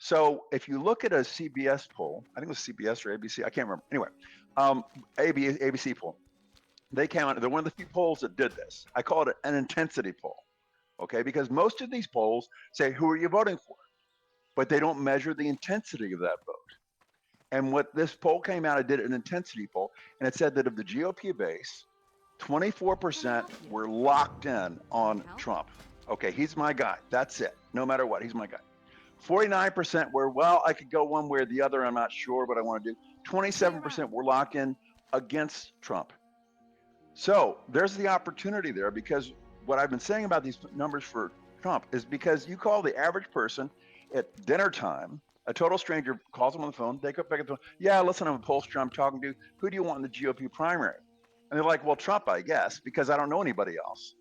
So if you look at a CBS poll, I think it was CBS or ABC, I can't remember. Anyway, ABC poll, they came out. They're one of the few polls that did this. I call it an intensity poll, okay? Because most of these polls say who are you voting for, but they don't measure the intensity of that vote. And what this poll came out, it did an intensity poll, and it said that of the GOP base, 24% were locked in on Trump. Okay, he's my guy. That's it. No matter what, he's my guy. 49% were, well, I could go one way or the other. I'm not sure what I want to do. 27% were locked in against Trump. So there's the opportunity there, because what I've been saying about these numbers for Trump is because you call the average person at dinner time, a total stranger calls them on the phone, they go back up the phone, yeah, listen, I'm a pollster I'm talking to. Who do you want in the GOP primary? And they're like, well, Trump, I guess, because I don't know anybody else.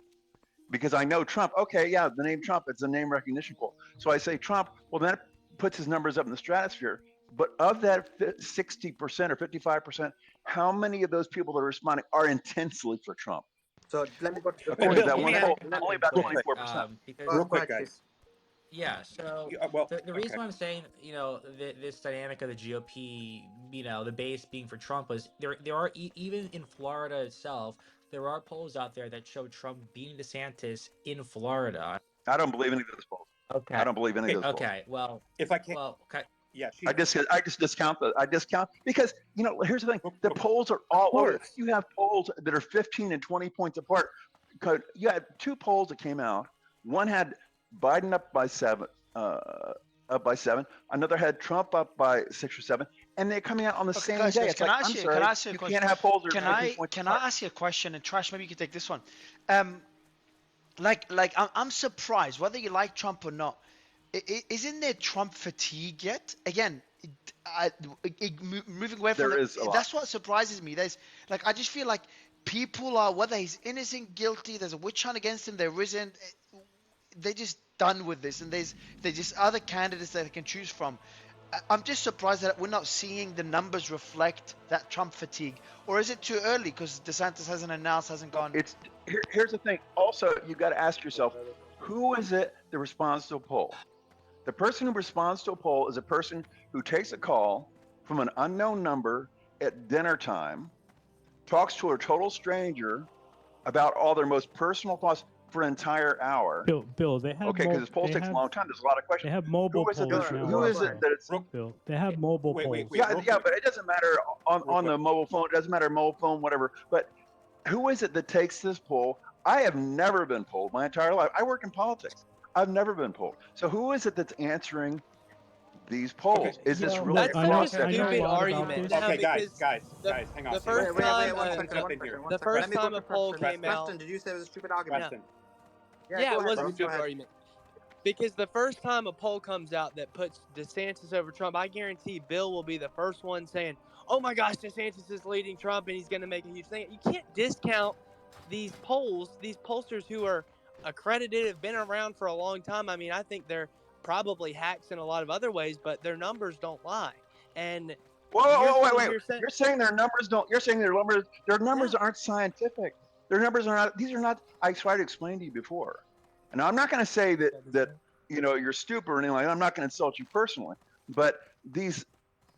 Because I know Trump. Okay, yeah, the name Trump, it's a name recognition poll. So I say Trump, well, that puts his numbers up in the stratosphere. But of that 60% or 55%, how many of those people that are responding are intensely for Trump? So let me go to the According to that Bill, one let poll, me- only about real quick, 24%. because Real quick, guys. yeah, so the reason why I'm saying, this dynamic of the GOP, the base being for Trump was there are even in Florida itself, there are polls out there that show Trump beating DeSantis in Florida. I don't believe any of those polls. Okay. I don't believe any of those polls. Okay. Well, if I can, okay. Yeah, I just discount because here's the thing: the polls are all over. You have polls that are 15 and 20 points apart. You had two polls that came out. One had Biden up by 7. Another had Trump up by 6 or 7, and they're coming out on the same guys, day. guys, It's can like, I ask I'm you- sorry, can I ask you a you question? can't have polls that are Can 15 I points can apart. I ask you a question? And Trash, maybe you can take this one. I'm surprised whether you like Trump or not. Isn't there Trump fatigue yet? Again, moving away from There is a lot. that's what surprises me. I just feel like people are, whether he's innocent, guilty, there's a witch hunt against him, there isn't. They're just done with this, and there's just other candidates that they can choose from. I'm just surprised that we're not seeing the numbers reflect that Trump fatigue, or is it too early because DeSantis hasn't announced, hasn't gone? Here's the thing. Also, you got to ask yourself, who is it that responds to a poll? The person who responds to a poll is a person who takes a call from an unknown number at dinner time, talks to a total stranger about all their most personal thoughts for an entire hour. Bill, they have okay, because this poll takes a long time. There's a lot of questions. They have mobile polls now. Who is it that it's Bill? They have mobile polls. yeah, but it doesn't matter on the mobile phone. It doesn't matter mobile phone, whatever. But who is it that takes this poll? I have never been polled my entire life. I work in politics. I've never been polled. So who is it that's answering these polls? Okay. Is this really That's such a stupid argument. Okay, guys, hang on. The first time, One second. the first time a poll came out. Preston, did you say it was a stupid argument? Preston. Yeah, it was a Go stupid ahead. argument. Because the first time a poll comes out that puts DeSantis over Trump, I guarantee Bill will be the first one saying, "Oh my gosh, DeSantis is leading Trump, and he's going to make a huge thing." You can't discount these polls, these pollsters who are accredited, have been around for a long time. I mean, I think they're probably hacks in a lot of other ways, but their numbers don't lie. And wait. You're saying their numbers don't. You're saying their numbers aren't scientific. Their numbers are not. These are not. I tried to explain to you before, and I'm not going to say that you're stupid or anything like that. I'm not going to insult you personally, but these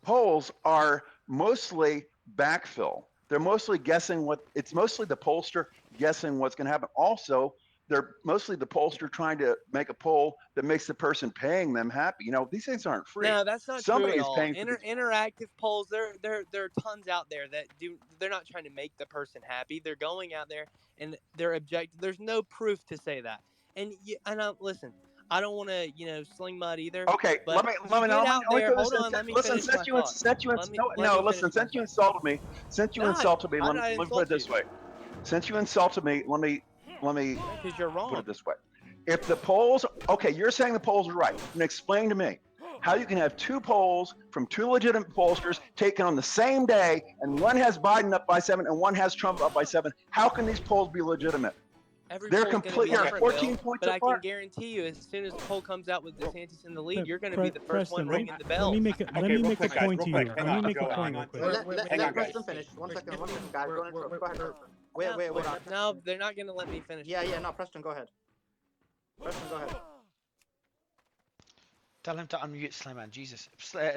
polls are mostly backfill. They're mostly guessing it's mostly the pollster guessing what's going to happen. Also, they're mostly the pollster trying to make a poll that makes the person paying them happy. These things aren't free. No, that's not Somebody true is at all. paying for Interactive polls, there are tons out there that do. They're not trying to make the person happy. They're going out there and they're objective. There's no proof to say that. And listen, I don't want to sling mud either. Okay, but let me hold on. Let me listen, finish my thought. since you insulted me, let me put it this way. Since you insulted me, let me because you're wrong. put it this way. If the polls, okay, you're saying the polls are right, then explain to me how you can have two polls from two legitimate pollsters taken on the same day, and one has Biden up by 7 and one has Trump up by 7. How can these polls be legitimate? They're completely 14 points but apart. I can guarantee you, as soon as the poll comes out with DeSantis in the lead, you're going to be the first one ringing the bell. Let me make a point to you. Let me make a point real quick. Let Preston finish. One second, guys. Go ahead. Wait. No, they're not going to let me finish. Yeah. No, Preston, go ahead. Tell him to unmute Slayman. Jesus.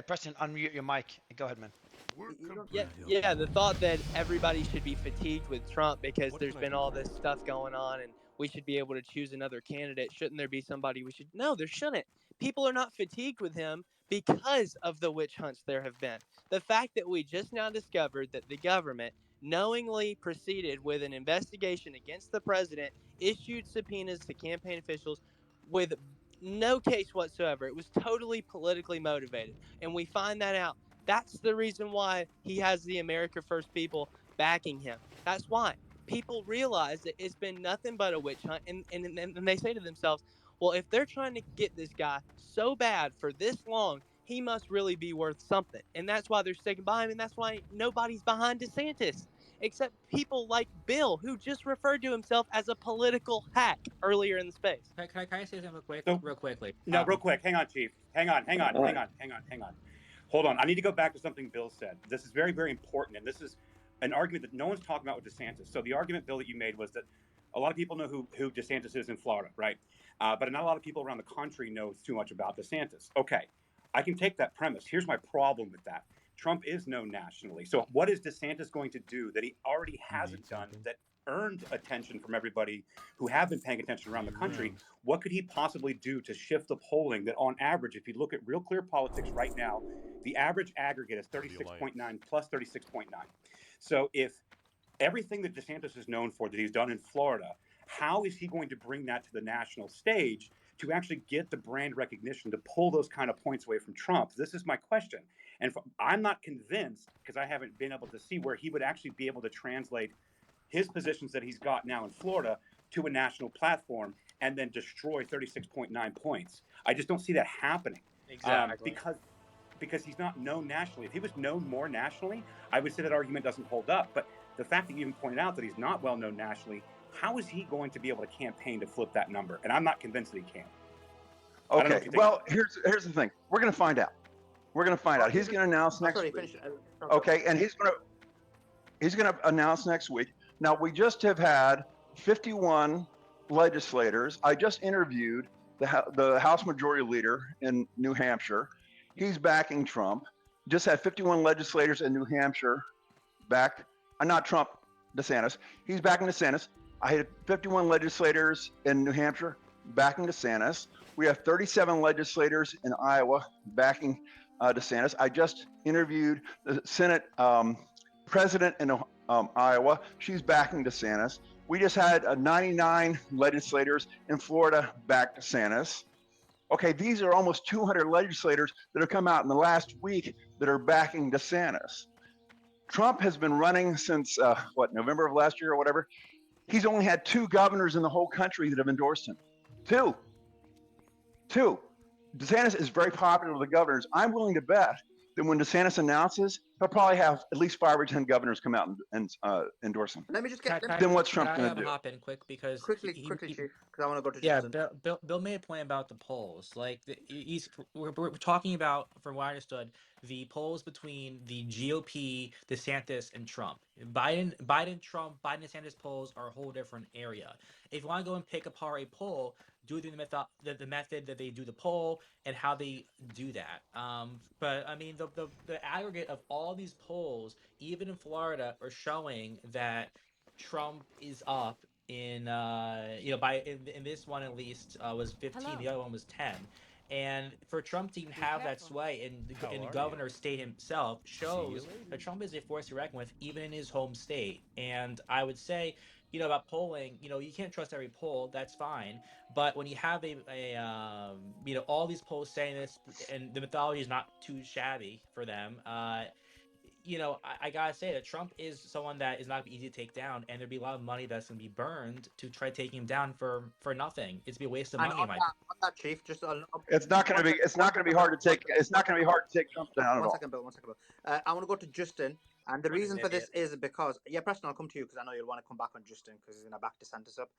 Preston, unmute your mic. Go ahead, man. Yeah. The thought that everybody should be fatigued with Trump because there's been all this stuff going on, and we should be able to choose another candidate. Shouldn't there be somebody we should? No, there shouldn't. People are not fatigued with him because of the witch hunts there have been. The fact that we just now discovered that the government knowingly proceeded with an investigation against the president, issued subpoenas to campaign officials with no case whatsoever. It was totally politically motivated. And we find that out. That's the reason why he has the America First people backing him. That's why. People realize that it's been nothing but a witch hunt, and they say to themselves, well, if they're trying to get this guy so bad for this long, he must really be worth something. And that's why they're sticking by him, and that's why nobody's behind DeSantis, except people like Bill, who just referred to himself as a political hack earlier in the space. Can I say something real quickly? No, real quick. Hang on, Chief. Hang on. Hold on. I need to go back to something Bill said. This is very, very important, and this is an argument that no one's talking about with DeSantis. So the argument, Bill, that you made was that a lot of people know who DeSantis is in Florida, right? But not a lot of people around the country know too much about DeSantis. Okay, I can take that premise. Here's my problem with that. Trump is known nationally. So what is DeSantis going to do that he already hasn't done that earned attention from everybody who have been paying attention around the country? What could he possibly do to shift the polling that on average, if you look at Real Clear Politics right now, the average aggregate is 36.9 plus 36.9. So if everything that DeSantis is known for that he's done in Florida, how is he going to bring that to the national stage to actually get the brand recognition to pull those kind of points away from Trump? This is my question. And I'm not convinced, because I haven't been able to see where he would actually be able to translate his positions that he's got now in Florida to a national platform and then destroy 36.9 points. I just don't see that happening. Exactly. Because he's not known nationally. If he was known more nationally, I would say that argument doesn't hold up. But the fact that you even pointed out that he's not well known nationally, how is he going to be able to campaign to flip that number? And I'm not convinced that he can. Okay. Well, here's the thing. We're going to find out. We're going to find out. He's going to announce next week. Okay, and he's going to announce next week. Now, we just have had 51 legislators. I just interviewed the House Majority Leader in New Hampshire. He's backing Trump. Just had 51 legislators in New Hampshire back, not Trump, DeSantis. He's backing DeSantis. I had 51 legislators in New Hampshire backing DeSantis. We have 37 legislators in Iowa backing DeSantis. I just interviewed the Senate president in Iowa. She's backing DeSantis. We just had 99 legislators in Florida back DeSantis. Okay, these are almost 200 legislators that have come out in the last week that are backing DeSantis. Trump has been running since, November of last year or whatever. He's only had 2 governors in the whole country that have endorsed him. Two. DeSantis is very popular with the governors. I'm willing to bet that when DeSantis announces, he'll probably have at least 5 or 10 governors come out and endorse him. Let me just get. Then what's Trump going to do? Hop in quick because quickly, Chief, because I want to go to Justin. Yeah, Bill made a point about the polls. Like we're talking about, from what I understood, the polls between the GOP, DeSantis, and Trump. Biden, Trump, Biden, DeSantis polls are a whole different area. If you want to go and pick apart a poll, do the method that they do the poll and how they do that. But I mean, the aggregate of all these polls, even in Florida, are showing that Trump is up in in this one at least was 15. Hello. The other one was 10. And for Trump to even have that sway in the governor's state himself shows that Trump is a force to reckon with, even in his home state. And I would say, about polling, you can't trust every poll. That's fine. But when you have all these polls saying this, and the mythology is not too shabby for them, I gotta say that Trump is someone that is not gonna be easy to take down, and there'd be a lot of money that's gonna be burned to try taking him down for nothing. It's be a waste of money. On that, Chief, just it's not gonna be hard to take. It's not gonna be hard to take Trump down at all. One second, Bill. I want to go to Justin, and the reason for this is because Preston, I'll come to you because I know you'll want to come back on Justin because he's gonna back DeSantis up.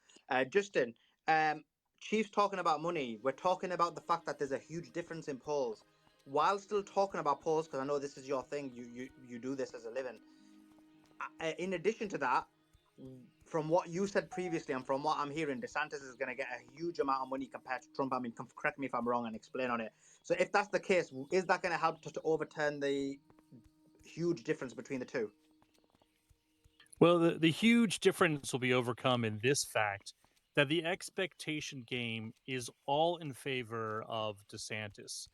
Justin, Chief's talking about money. We're talking about the fact that there's a huge difference in polls. While still talking about polls, because I know this is your thing, you do this as a living. In addition to that, from what you said previously and from what I'm hearing, DeSantis is going to get a huge amount of money compared to Trump. I mean, correct me if I'm wrong and explain on it. So if that's the case, is that going to help to overturn the huge difference between the two? Well, the huge difference will be overcome in this fact that the expectation game is all in favor of DeSantis.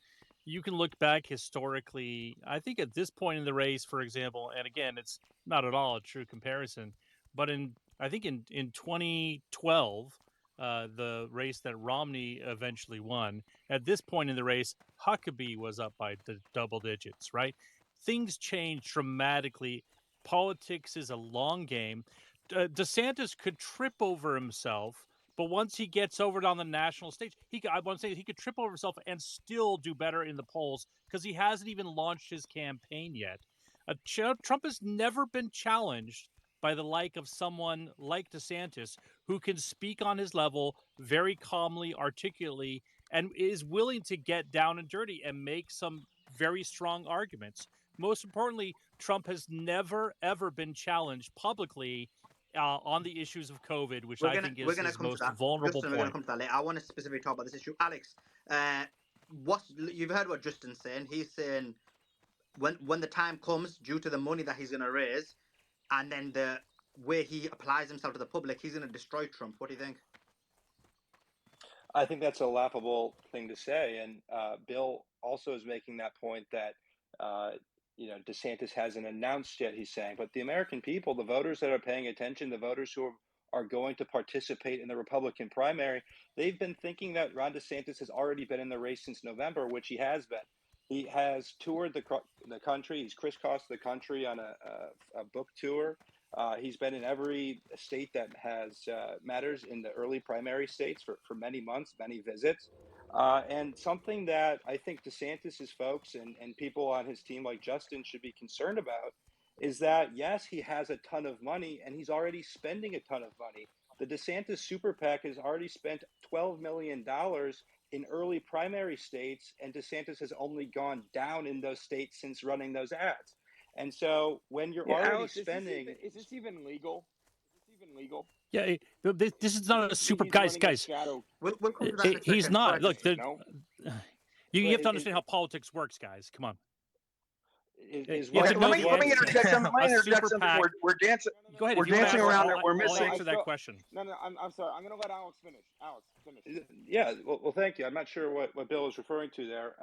You can look back historically, I think at this point in the race, for example, and again, it's not at all a true comparison, but I think in 2012, the race that Romney eventually won, at this point in the race, Huckabee was up by double digits, right? Things changed dramatically. Politics is a long game. DeSantis could trip over himself, but once he gets over it on the national stage, I want to say he could trip over himself and still do better in the polls because he hasn't even launched his campaign yet. Trump has never been challenged by the like of someone like DeSantis who can speak on his level very calmly, articulately, and is willing to get down and dirty and make some very strong arguments. Most importantly, Trump has never, ever been challenged publicly on the issues of COVID, which I think is his most vulnerable Justin, point. we're going to come to that later. I want to specifically talk about this issue. Alex, you've heard what Justin's saying. He's saying when the time comes, due to the money that he's going to raise, and then the way he applies himself to the public, he's going to destroy Trump. What do you think? I think that's a laughable thing to say. And Bill also is making that point that, DeSantis hasn't announced yet, he's saying, but the American people, the voters that are paying attention, the voters who are going to participate in the Republican primary, they've been thinking that Ron DeSantis has already been in the race since November, which he has been. He has toured the country. He's crisscrossed the country on a book tour. He's been in every state that has matters in the early primary states for many months, many visits. And something that I think DeSantis's folks and people on his team like Justin should be concerned about is that, yes, he has a ton of money and he's already spending a ton of money. The DeSantis Super PAC has already spent $12 million in early primary states, and DeSantis has only gone down in those states since running those ads. And so when you're already Alex, spending, is this even legal? Yeah, this is not a super guys. We'll come to that he's not. Look, no. You have to understand how politics works, guys. Come on. Let me interject something. We're dancing. Go ahead. We're dancing around it. We're missing. I'll answer that question. No, I'm sorry. I'm going to let Alex finish. Alex, finish. Yeah. Well, thank you. I'm not sure what Bill is referring to there,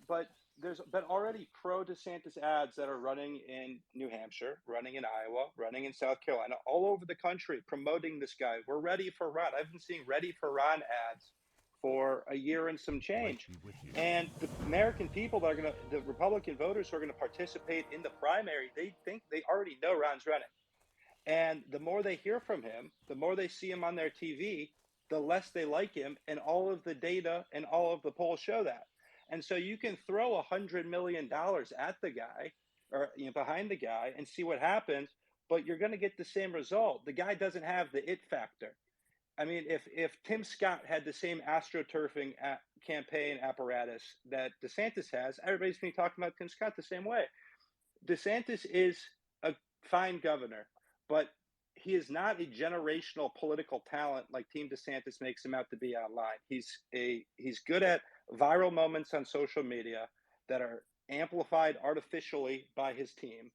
but there's been already pro DeSantis ads that are running in New Hampshire, running in Iowa, running in South Carolina, all over the country promoting this guy. We're ready for Ron. I've been seeing ready for Ron ads for a year and some change. And the American people that are the Republican voters who are going to participate in the primary, they think they already know Ron's running. And the more they hear from him, the more they see him on their TV, the less they like him. And all of the data and all of the polls show that. And so you can throw $100 million at the guy or behind the guy and see what happens, but you're going to get the same result. The guy doesn't have the it factor. I mean, if Tim Scott had the same astroturfing campaign apparatus that DeSantis has, everybody's going to be talking about Tim Scott the same way. DeSantis is a fine governor, but he is not a generational political talent like Team DeSantis makes him out to be online. He's good at viral moments on social media that are amplified artificially by his team.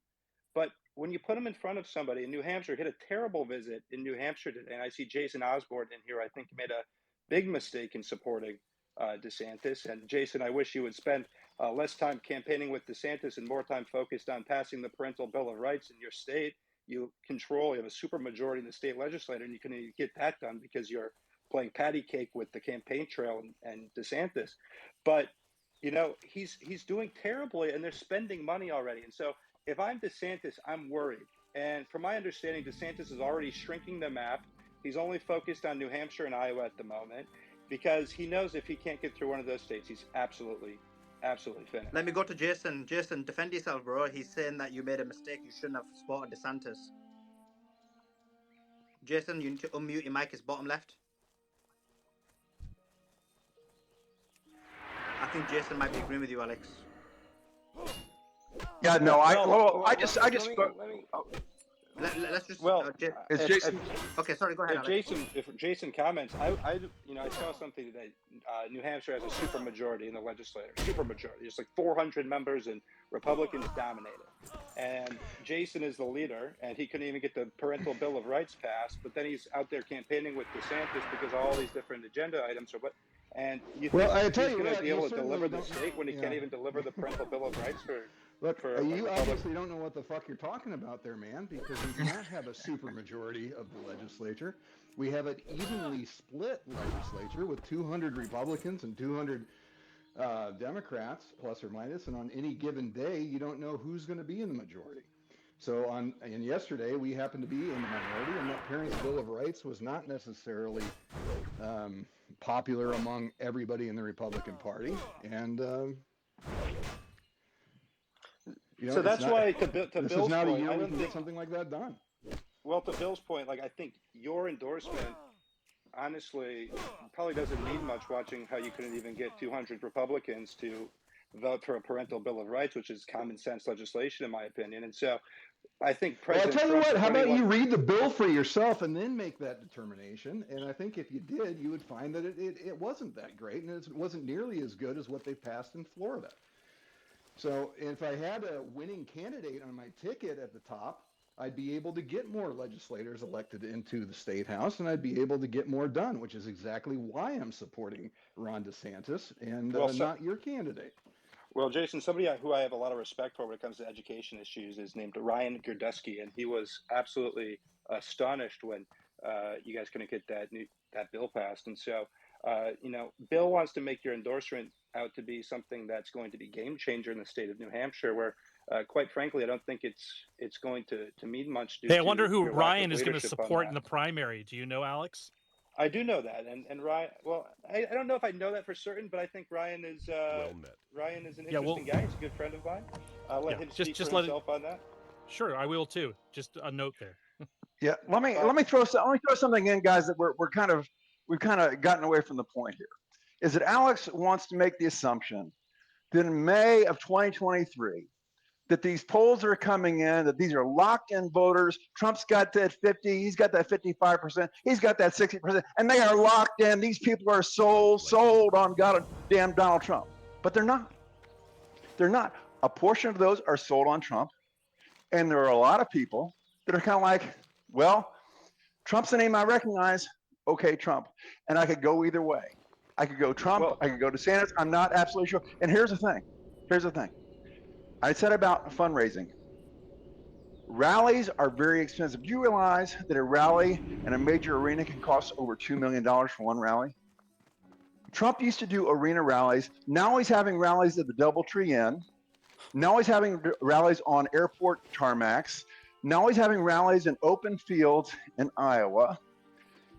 But when you put him in front of somebody in New Hampshire, he had a terrible visit in New Hampshire today. And I see Jason Osborne in here. I think he made a big mistake in supporting DeSantis. And Jason, I wish you would spend less time campaigning with DeSantis and more time focused on passing the Parental Bill of Rights in your state. You have a super majority in the state legislature, and you can get that done because you're playing patty cake with the campaign trail and DeSantis. But, he's doing terribly, and they're spending money already. And so if I'm DeSantis, I'm worried. And from my understanding, DeSantis is already shrinking the map. He's only focused on New Hampshire and Iowa at the moment because he knows if he can't get through one of those states, he's absolutely finished. Let me go to Jason. Jason, defend yourself, bro. He's saying that you made a mistake. You shouldn't have supported DeSantis. Jason, you need to unmute your mic. It's bottom left. I think Jason might be agreeing with you, Alex. Yeah, no, I just. Let's just. Is Jason? Okay, sorry. Go ahead. If Jason comments, I saw something today. New Hampshire has a super majority in the legislature. Super majority. There's like 400 members, and Republicans dominate it. And Jason is the leader, and he couldn't even get the parental bill of rights passed. But then he's out there campaigning with DeSantis because of all these different agenda items or what. And you think he's going to be able to deliver the state when he can't even deliver the parental bill of rights for? Look, you obviously don't know what the fuck you're talking about there, man, because we do not have a supermajority of the legislature. We have an evenly split legislature with 200 Republicans and 200 Democrats, plus or minus, and on any given day, you don't know who's going to be in the majority. So and yesterday, we happened to be in the minority, and that Parents' Bill of Rights was not necessarily popular among everybody in the Republican Party, and so that's why, to Bill's point, I don't think something like that done. Well, to Bill's point, like I think your endorsement, honestly, probably doesn't need much. Watching how you couldn't even get 200 Republicans to vote for a parental bill of rights, which is common sense legislation, in my opinion. And so, I think President. Well, I'll tell you what. How about you read the bill for yourself and then make that determination? And I think if you did, you would find that it wasn't that great, and it wasn't nearly as good as what they passed in Florida. So if I had a winning candidate on my ticket at the top, I'd be able to get more legislators elected into the state house, and I'd be able to get more done, which is exactly why I'm supporting Ron DeSantis and not your candidate. Well, Jason, somebody who I have a lot of respect for when it comes to education issues is named Ryan Girdusky, and he was absolutely astonished when you guys couldn't get that bill passed. And so, Bill wants to make your endorsement out to be something that's going to be game changer in the state of New Hampshire, where, quite frankly, I don't think it's going to mean much. Hey, I wonder who Ryan is going to support in the primary. Do you know, Alex? I do know that, and Ryan. Well, I don't know if I know that for certain, but I think Ryan is Ryan is an interesting guy. He's a good friend of mine. I'll let him speak for himself on that. Sure, I will too. Just a note there. Yeah, let me throw something in, guys, that we've kind of gotten away from the point here. Is that Alex wants to make the assumption that in May of 2023, that these polls are coming in, that these are locked-in voters. Trump's got that 50, he's got that 55%, he's got that 60%, and they are locked in. These people are sold on goddamn Donald Trump. But they're not. They're not. A portion of those are sold on Trump, and there are a lot of people that are kind of like, well, Trump's the name I recognize. Okay, Trump. And I could go either way. I could go Trump, I could go DeSantis. I'm not absolutely sure. And here's the thing. I said about fundraising. Rallies are very expensive. Do you realize that a rally in a major arena can cost over $2 million for one rally? Trump used to do arena rallies. Now he's having rallies at the DoubleTree Inn. Now he's having rallies on airport tarmacs. Now he's having rallies in open fields in Iowa.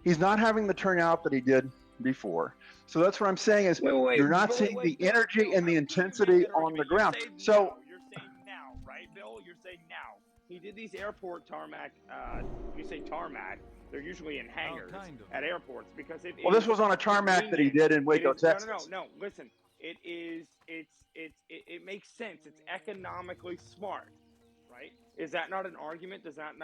He's not having the turnout that he did before. So that's what I'm saying is you're not seeing the energy and the intensity on the ground. So you're saying now, right, Bill? You're saying now. He did these airport tarmac. You say tarmac. They're usually in hangars at airports because this was on a tarmac that he did in Waco, Texas. No. Listen, it makes sense. It's economically smart, right? Is that not an argument? Does that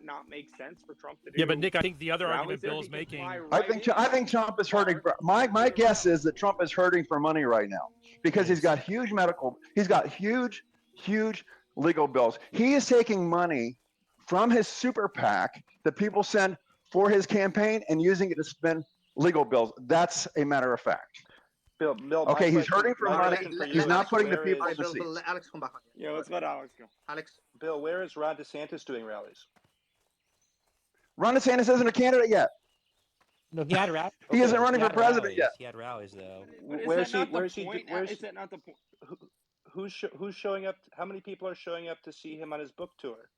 not make sense for Trump to do? Yeah, but Nick, I think the other argument Bill's making. I think Trump is hurting. My guess is that Trump is hurting for money right now because he's got huge legal bills. He is taking money from his super PAC that people send for his campaign and using it to spend legal bills. That's a matter of fact. Bill, okay, he's hurting for money. He's not putting the people in the seats. Let Alex come back on. Yeah, let's let Alex go. Alex. Bill, where is Ron DeSantis doing rallies? Ron DeSantis isn't a candidate yet. No, he had rallies. He isn't running for president yet. He had rallies though. Where is he? Is that not the point? Who's showing up? How many people are showing up to see him on his book tour?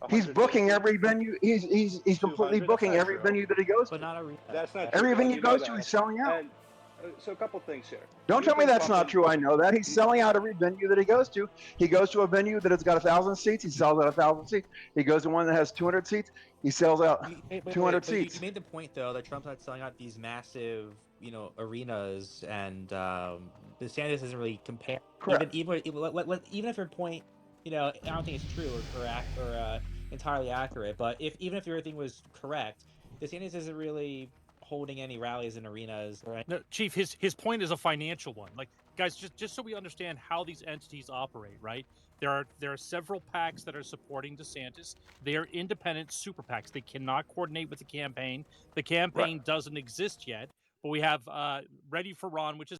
He's booking every venue. He's completely booking every venue that he goes to. But not a. That's not every venue he goes to. He's selling out. So a couple things here. Don't tell me that's not true. I know that. He's selling out every venue that he goes to. He goes to a venue that has got 1,000 seats. He sells out 1,000 seats. He goes to one that has 200 seats. He sells out 200 seats. You made the point, though, that Trump's not selling out these massive, arenas, and DeSantis doesn't really compare. Correct. Even if your point, I don't think it's true, or entirely accurate. But even if everything was correct, DeSantis isn't really holding any rallies and arenas, right? No, Chief, his point is a financial one. Like, guys, just so we understand how these entities operate, right? There are several PACs that are supporting DeSantis. They are independent super PACs. They cannot coordinate with the campaign. The campaign doesn't exist yet, but we have Ready for Ron, which is